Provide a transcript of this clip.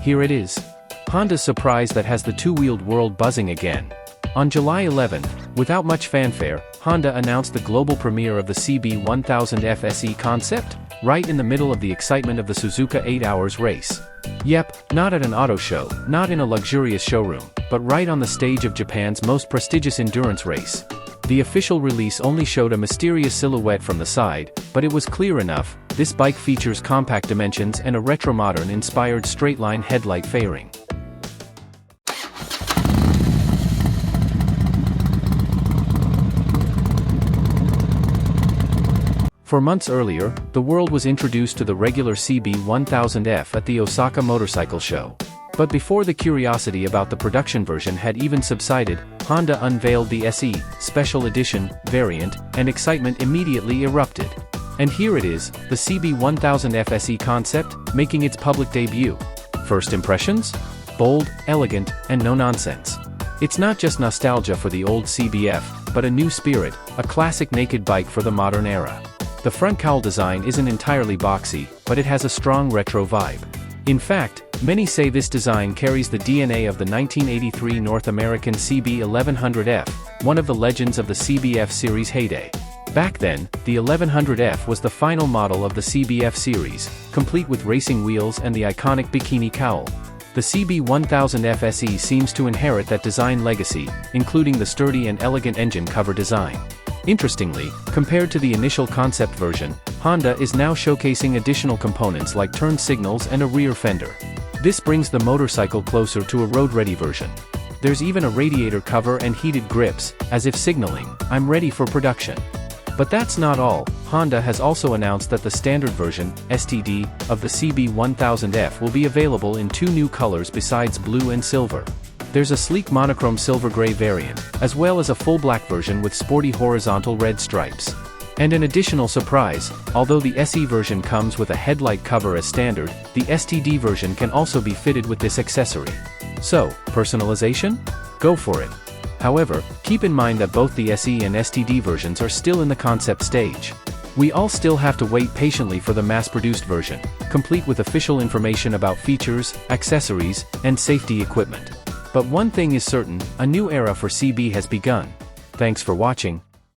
Here it is. Honda's surprise that has the two-wheeled world buzzing again. On July 11th, without much fanfare, Honda announced the global premiere of the CB1000F SE Concept, right in the middle of the excitement of the Suzuka 8 Hours race. Yep, not at an auto show, not in a luxurious showroom, but right on the stage of Japan's most prestigious endurance race. The official release only showed a mysterious silhouette from the side, but it was clear enough, this bike features compact dimensions and a retro-modern-inspired straight-line headlight fairing. For months earlier, the world was introduced to the regular CB1000F at the Osaka Motorcycle Show. But before the curiosity about the production version had even subsided, Honda unveiled the SE Special Edition variant, and excitement immediately erupted. And here it is, the CB1000F SE Concept, making its public debut. First impressions? Bold, elegant, and no nonsense. It's not just nostalgia for the old CBF, but a new spirit, a classic naked bike for the modern era. The front cowl design isn't entirely boxy, but it has a strong retro vibe. In fact, many say this design carries the DNA of the 1983 North American CB1100F, one of the legends of the CBF series heyday. Back then, the 1100F was the final model of the CBF series, complete with racing wheels and the iconic bikini cowl. The CB1000F SE seems to inherit that design legacy, including the sturdy and elegant engine cover design. Interestingly, compared to the initial concept version, Honda is now showcasing additional components like turn signals and a rear fender. This brings the motorcycle closer to a road-ready version. There's even a radiator cover and heated grips, as if signaling, "I'm ready for production." But that's not all. Honda has also announced that the standard version, STD, of the CB1000F will be available in two new colors besides blue and silver. There's a sleek monochrome silver gray variant, as well as a full black version with sporty horizontal red stripes. And an additional surprise, although the SE version comes with a headlight cover as standard, the STD version can also be fitted with this accessory. So, personalization? Go for it. However, keep in mind that both the SE and STD versions are still in the concept stage. We all still have to wait patiently for the mass-produced version, complete with official information about features, accessories, and safety equipment. But one thing is certain, a new era for CB has begun. Thanks for watching.